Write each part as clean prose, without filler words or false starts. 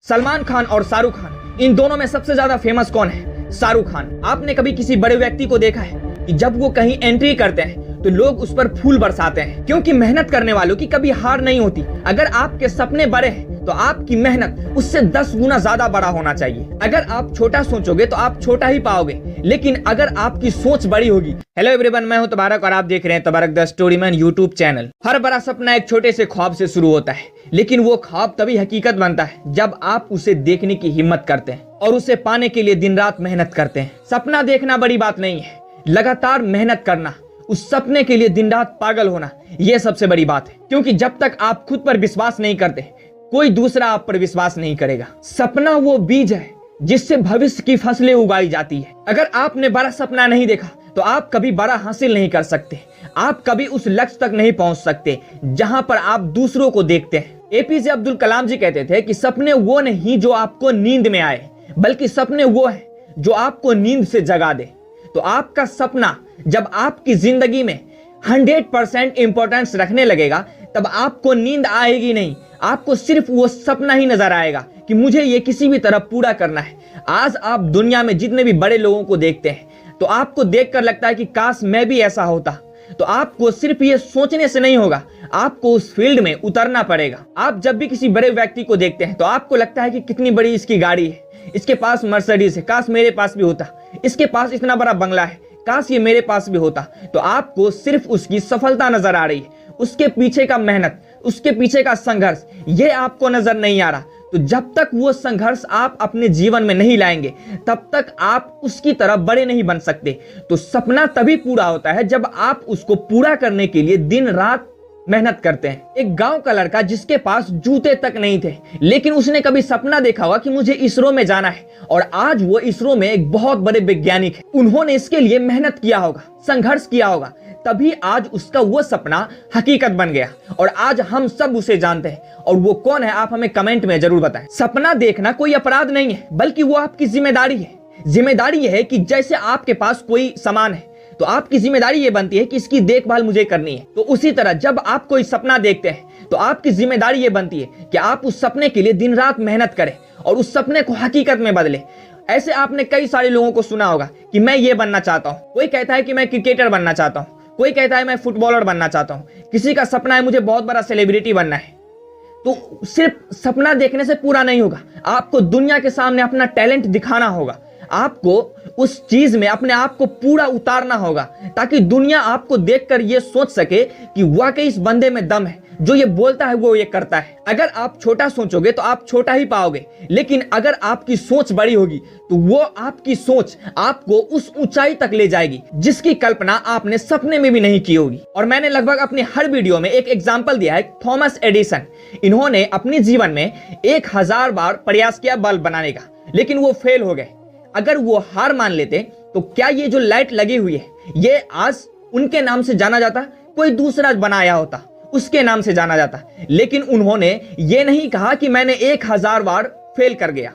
सलमान खान और शाहरुख खान, इन दोनों में सबसे ज्यादा फेमस कौन है? शाहरुख खान। आपने कभी किसी बड़े व्यक्ति को देखा है कि जब वो कहीं एंट्री करते हैं तो लोग उस पर फूल बरसाते हैं, क्योंकि मेहनत करने वालों की कभी हार नहीं होती। अगर आपके सपने बड़े हैं तो आपकी मेहनत उससे 10 गुना ज्यादा बड़ा होना चाहिए। अगर आप छोटा सोचोगे तो आप छोटा ही पाओगे, लेकिन अगर आपकी सोच बड़ी होगी। हेलो एवरीवन, मैं हूं तबारक और आप देख रहे हैं तबारक द स्टोरीमैन यूट्यूब चैनल। हर बड़ा सपना एक छोटे से ख्वाब से शुरू होता है, लेकिन वो ख्वाब तभी हकीकत बनता है जब आप उसे देखने की हिम्मत करते हैं और उसे पाने के लिए दिन रात मेहनत करते हैं। सपना देखना बड़ी बात नहीं है, लगातार मेहनत करना, उस सपने के लिए दिन रात पागल होना, यह सबसे बड़ी बात है। क्योंकि जब तक आप खुद पर विश्वास नहीं करते, कोई दूसरा आप पर विश्वास नहीं करेगा। सपना वो बीज है जिससे भविष्य की फसलें उगाई जाती है। अगर आपने बड़ा सपना नहीं देखा तो आप कभी बड़ा हासिल नहीं कर सकते। आप कभी उस लक्ष्य तक नहीं पहुंच सकते जहां पर आप दूसरों को देखते हैं। एपीजे अब्दुल कलाम जी कहते थे कि सपने वो नहीं जो आपको नींद में आए, बल्कि सपने वो है जो आपको नींद से जगा दे। तो आपका सपना जब आपकी जिंदगी में 100% इंपॉर्टेंस रखने लगेगा, तब आपको नींद आएगी नहीं। आपको सिर्फ वो सपना ही नजर आएगा कि मुझे ये किसी भी तरह पूरा करना है। आज आप दुनिया में जितने भी बड़े लोगों को देखते हैं तो आपको देखकर लगता है कि काश मैं भी ऐसा होता। तो आपको सिर्फ ये सोचने से नहीं होगा, आपको उस फील्ड में उतरना पड़ेगा। आप जब भी किसी बड़े व्यक्ति को देखते हैं तो आपको लगता है कि कितनी बड़ी इसकी गाड़ी है, इसके पास मर्सिडीज है, काश मेरे पास भी होता। इसके पास इतना बड़ा बंगला है, काश ये मेरे पास भी होता। तो आपको सिर्फ उसकी सफलता नजर आ रही है, उसके पीछे का मेहनत, उसके पीछे का संघर्ष, ये आपको नजर नहीं आ रहा। तो जब तक वो संघर्ष आप अपने जीवन में नहीं लाएंगे, तब तक आप उसकी तरह बड़े नहीं बन सकते। तो सपना तभी पूरा होता है जब आप उसको पूरा करने के लिए दिन रात मेहनत करते हैं। एक गांव का लड़का जिसके पास जूते तक नहीं थे, लेकिन उसने कभी सपना देखा होगा कि मुझे इसरो में जाना है, और आज वो इसरो में एक बहुत बड़े वैज्ञानिक है। उन्होंने इसके लिए मेहनत किया होगा, संघर्ष किया होगा, तभी आज उसका वो सपना हकीकत बन गया और आज हम सब उसे जानते हैं। और वो कौन है आप हमें कमेंट में जरूर बताएं। सपना देखना कोई अपराध नहीं है, बल्कि वो आपकी जिम्मेदारी है। जिम्मेदारी यह है कि जैसे आपके पास कोई सामान है तो आपकी जिम्मेदारी ये बनती है कि इसकी देखभाल मुझे करनी है। तो उसी तरह जब आप कोई सपना देखते हैं तो आपकी जिम्मेदारी ये बनती है कि आप उस सपने के लिए दिन रात मेहनत करें और उस सपने को हकीकत में बदले। ऐसे आपने कई सारे लोगों को सुना होगा कि मैं ये बनना चाहता हूँ। कोई कहता है कि मैं क्रिकेटर बनना चाहता हूँ, कोई कहता है मैं फुटबॉलर बनना चाहता हूँ, किसी का सपना है मुझे बहुत बड़ा सेलिब्रिटी बनना है। तो सिर्फ सपना देखने से पूरा नहीं होगा, आपको दुनिया के सामने अपना टैलेंट दिखाना होगा। आपको उस चीज में अपने आप को पूरा उतारना होगा ताकि दुनिया आपको देखकर ये सोच सके कि वाकई इस बंदे में दम है, जो ये बोलता है वो ये करता है। अगर आप छोटा सोचोगे तो आप छोटा ही पाओगे, लेकिन अगर आपकी सोच बड़ी होगी तो वो आपकी सोच आपको उस ऊंचाई तक ले जाएगी जिसकी कल्पना आपने सपने में भी नहीं की होगी। और मैंने लगभग अपनी हर वीडियो में एक एग्जाम्पल दिया है, थॉमस एडिसन। इन्होंने अपने जीवन में 1000 बार प्रयास किया बल्ब बनाने का, लेकिन वो फेल हो गए। अगर वो हार मान लेते तो क्या ये जो लाइट लगी हुई है ये आज उनके नाम से जाना जाता? कोई दूसरा बनाया होता, उसके नाम से जाना जाता। लेकिन उन्होंने ये नहीं कहा कि मैंने 1000 बार फेल कर गया,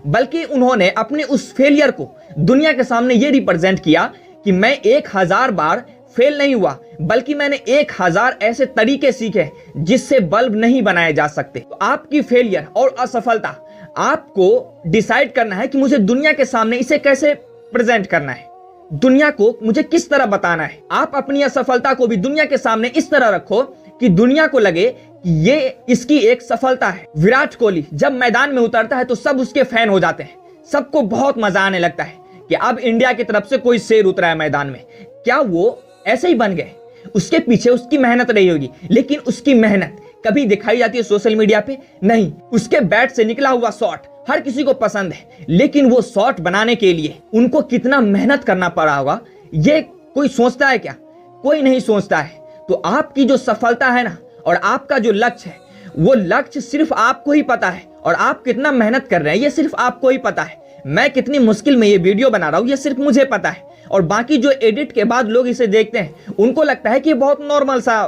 बल्कि उन्होंने अपने उस फेलियर को दुनिया के सामने ये रिप्रेजेंट किया कि मैं 1000 बार फेल नहीं हुआ, बल्कि मैंने 1000 ऐसे तरीके सीखे जिससे बल्ब नहीं बनाए जा सकते। तो आपकी फेलियर और असफलता आपको डिसाइड करना है कि मुझे दुनिया के सामने इसे कैसे प्रेजेंट करना है, दुनिया को मुझे किस तरह बताना है। आप अपनी असफलता को भी दुनिया के सामने इस तरह रखो कि दुनिया को लगे कि ये इसकी एक सफलता है। विराट कोहली जब मैदान में उतरता है तो सब उसके फैन हो जाते हैं, सबको बहुत मजा आने लगता है कि अब इंडिया की तरफ से कोई शेर उतरा है मैदान में। क्या वो ऐसे ही बन गए? उसके पीछे उसकी मेहनत रही होगी, लेकिन उसकी मेहनत कभी दिखाई जाती है सोशल मीडिया पे? नहीं। उसके बैट से निकला हुआ शॉट हर किसी को पसंद है, लेकिन वो शॉट बनाने के लिए उनको कितना मेहनत करना पड़ा होगा ये कोई सोचता है क्या? कोई नहीं सोचता है। तो आपकी जो सफलता है ना, और आपका जो लक्ष्य है, वो लक्ष्य सिर्फ आपको ही पता है, और आप कितना मेहनत कर रहे हैं ये सिर्फ आपको ही पता है। मैं कितनी मुश्किल में ये वीडियो बना रहा हूँ ये सिर्फ मुझे पता है, और बाकी जो एडिट के बाद लोग इसे देखते हैं उनको लगता है कि ये बहुत नॉर्मल सा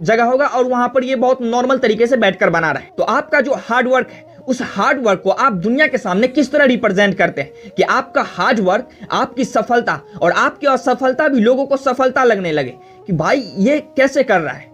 जगह होगा और वहां पर ये बहुत नॉर्मल तरीके से बैठकर बना रहा है। तो आपका जो हार्ड वर्क है, उस हार्ड वर्क को आप दुनिया के सामने किस तरह रिप्रेजेंट करते हैं कि आपका हार्ड वर्क आपकी सफलता और आपकी असफलता भी लोगों को सफलता लगने लगे कि भाई ये कैसे कर रहा है।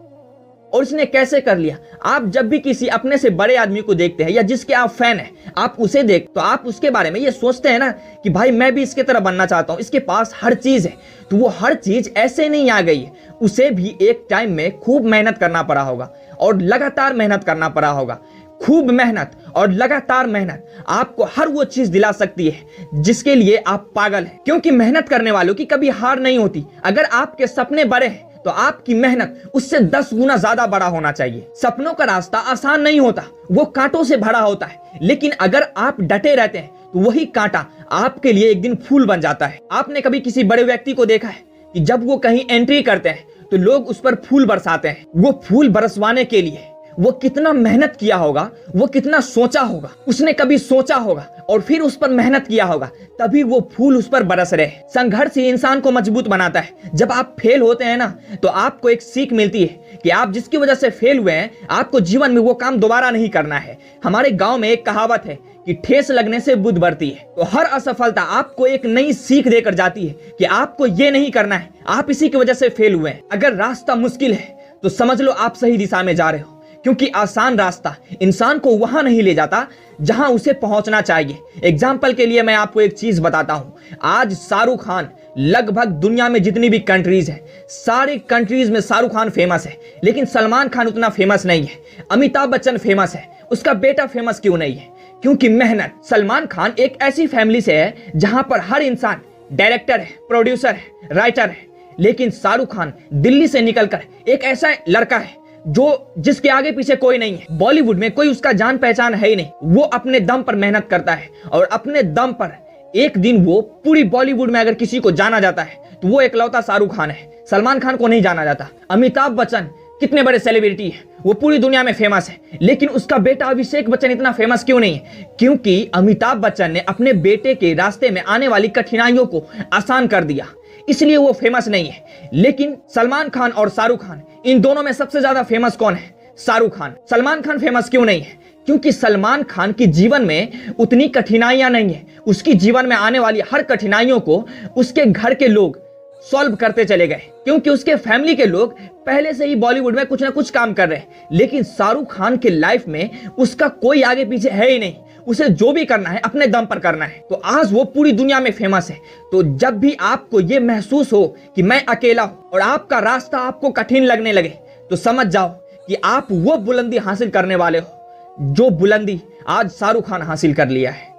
और इसने कैसे कर लिया। आप जब भी किसी अपने से बड़े आदमी को देखते हैं या जिसके आप फैन हैं, आप उसे देख तो आप उसके बारे में ये सोचते हैं ना कि भाई मैं भी इसके तरह बनना चाहता हूं, इसके पास हर चीज है। तो वो हर चीज ऐसे नहीं आ गई है, उसे भी एक टाइम में खूब मेहनत करना पड़ा होगा और लगातार मेहनत करना पड़ा होगा। खूब मेहनत और लगातार मेहनत आपको हर वो चीज दिला सकती है जिसके लिए आप पागल हैं, क्योंकि मेहनत करने वालों की कभी हार नहीं होती। अगर आपके सपने बड़े हैं तो आपकी मेहनत उससे 10 गुना ज्यादा बड़ा होना चाहिए। सपनों का रास्ता आसान नहीं होता, वो कांटों से भरा होता है, लेकिन अगर आप डटे रहते हैं तो वही कांटा आपके लिए एक दिन फूल बन जाता है। आपने कभी किसी बड़े व्यक्ति को देखा है कि जब वो कहीं एंट्री करते हैं तो लोग उस पर फूल बरसाते हैं। वो फूल बरसवाने के लिए वो कितना मेहनत किया होगा, वो कितना सोचा होगा, उसने कभी सोचा होगा और फिर उस पर मेहनत किया होगा, तभी वो फूल उस पर बरस रहे हैं। संघर्ष ही इंसान को मजबूत बनाता है। जब आप फेल होते हैं ना तो आपको एक सीख मिलती है कि आप जिसकी वजह से फेल हुए हैं, आपको जीवन में वो काम दोबारा नहीं करना है। हमारे गांव में एक कहावत है कि ठेस लगने से बुद्ध बढ़ती है। तो हर असफलता आपको एक नई सीख देकर जाती है कि आपको ये नहीं करना है, आप इसी की वजह से फेल हुए हैं। अगर रास्ता मुश्किल है तो समझ लो आप सही दिशा में जा रहे हो, क्योंकि आसान रास्ता इंसान को वहां नहीं ले जाता जहां उसे पहुंचना चाहिए। एग्जाम्पल के लिए मैं आपको एक चीज बताता हूं। आज शाहरुख खान लगभग दुनिया में जितनी भी कंट्रीज है, सारी कंट्रीज में शाहरुख खान फेमस है, लेकिन सलमान खान उतना फेमस नहीं है। अमिताभ बच्चन फेमस है, उसका बेटा फेमस क्यों नहीं है? क्योंकि मेहनत। सलमान खान एक ऐसी फैमिली से है जहां पर हर इंसान डायरेक्टर है, प्रोड्यूसर है, राइटर है, लेकिन शाहरुख खान दिल्ली से निकलकर एक ऐसा लड़का है जिसके आगे पीछे कोई नहीं है। बॉलीवुड में कोई उसका जान पहचान है ही नहीं। वो अपने दम पर मेहनत करता है और अपने दम पर एक दिन वो पूरी बॉलीवुड में अगर किसी को जाना जाता है तो वो एकलौता शाहरुख खान है। सलमान खान को नहीं जाना जाता। अमिताभ बच्चन कितने बड़े सेलिब्रिटी है, वो पूरी दुनिया में फेमस है, लेकिन उसका बेटा अभिषेक बच्चन इतना फेमस क्यों नहीं है? क्योंकि अमिताभ बच्चन ने अपने बेटे के रास्ते में आने वाली कठिनाइयों को आसान कर दिया, इसलिए वो फेमस नहीं है। लेकिन सलमान खान और शाहरुख खान, इन दोनों में सबसे ज्यादा फेमस कौन है? शाहरुख खान। सलमान खान फेमस क्यों नहीं है? क्योंकि सलमान खान की जीवन में उतनी कठिनाइयां नहीं है। उसकी जीवन में आने वाली हर कठिनाइयों को उसके घर के लोग सॉल्व करते चले गए, क्योंकि उसके फैमिली के लोग पहले से ही बॉलीवुड में कुछ ना कुछ काम कर रहे हैं। लेकिन शाहरुख खान के लाइफ में उसका कोई आगे पीछे है ही नहीं। उसे जो भी करना है अपने दम पर करना है, तो आज वो पूरी दुनिया में फेमस है। तो जब भी आपको ये महसूस हो कि मैं अकेला हूं और आपका रास्ता आपको कठिन लगने लगे, तो समझ जाओ कि आप वो बुलंदी हासिल करने वाले हो जो बुलंदी आज शाहरुख खान हासिल कर लिया है।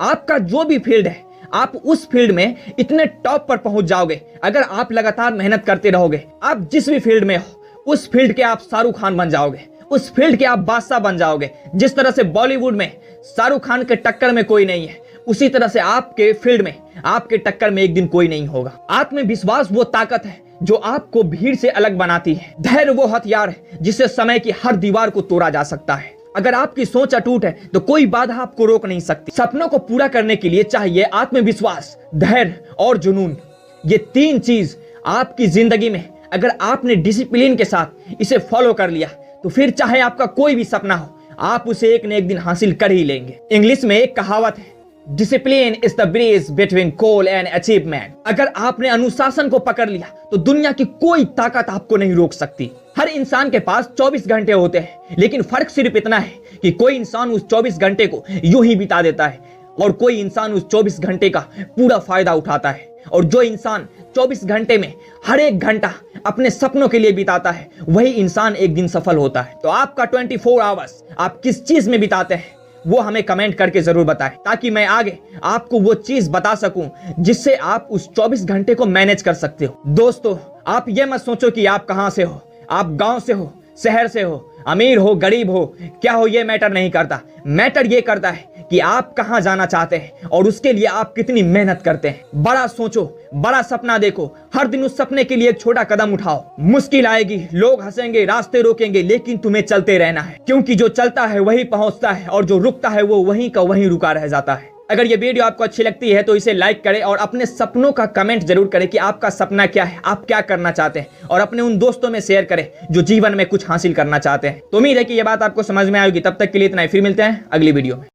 आपका जो भी फील्ड है, आप उस फील्ड में इतने टॉप पर पहुंच जाओगे अगर आप लगातार मेहनत करते रहोगे। आप जिस भी फील्ड में हो, उस फील्ड के आप शाहरुख खान बन जाओगे, उस फील्ड के आप बादशाह बन जाओगे। जिस तरह से बॉलीवुड में शाहरुख खान के टक्कर में कोई नहीं है, उसी तरह से आपके फील्ड में, आपके टक्कर में एक दिन कोई नहीं होगा। आत्मविश्वास वो ताकत है जो आपको भीड़ से अलग बनाती है। धैर्य वो हथियार है जिससे समय की हर दीवार को तोड़ा जा सकता है। अगर आपकी सोच अटूट है तो कोई बाधा आपको रोक नहीं सकती। सपनों को पूरा करने के लिए चाहिए आत्मविश्वास, धैर्य और जुनून। ये 3 चीज आपकी जिंदगी में अगर आपने डिसिप्लिन के साथ इसे फॉलो कर लिया तो फिर चाहे आपका कोई भी सपना हो, आप उसे एक न एक दिन हासिल कर ही लेंगे। इंग्लिश में एक कहावत है, discipline is the bridge between goal and achievement. अगर आपने अनुशासन को पकड़ लिया तो दुनिया की कोई ताकत आपको नहीं रोक सकती। हर इंसान के पास 24 घंटे होते हैं, लेकिन फर्क सिर्फ इतना है कि कोई इंसान उस 24 घंटे को यूं ही बिता देता है और कोई इंसान उस 24 घंटे का पूरा फायदा उठाता है। और जो इंसान 24 घंटे में हर एक घंटा अपने सपनों के लिए बिताता है, वही इंसान एक दिन सफल होता है। तो आपका 24 आवर्स आप किस चीज में बिताते हैं वो हमें कमेंट करके जरूर बताएं, ताकि मैं आगे आपको वो चीज बता सकूं जिससे आप उस 24 घंटे को मैनेज कर सकते हो। दोस्तों, आप ये मत सोचो कि आप कहां से हो, आप गांव से हो, शहर से हो, अमीर हो, गरीब हो, क्या हो, ये मैटर नहीं करता। मैटर ये करता है कि आप कहां जाना चाहते हैं और उसके लिए आप कितनी मेहनत करते हैं। बड़ा सोचो, बड़ा सपना देखो, हर दिन उस सपने के लिए एक छोटा कदम उठाओ। मुश्किल आएगी, लोग हंसेंगे, रास्ते रोकेंगे, लेकिन तुम्हें चलते रहना है, क्योंकि जो चलता है वही पहुंचता है और जो रुकता है वो वहीं का वहीं रुका रह जाता है। अगर ये वीडियो आपको अच्छी लगती है तो इसे लाइक करें और अपने सपनों का कमेंट जरूर करें कि आपका सपना क्या है, आप क्या करना चाहते हैं, और अपने उन दोस्तों में शेयर करें जो जीवन में कुछ हासिल करना चाहते हैं। तो उम्मीद है कि ये बात आपको समझ में आएगी। तब तक के लिए इतना ही, फिर मिलते हैं अगली वीडियो में।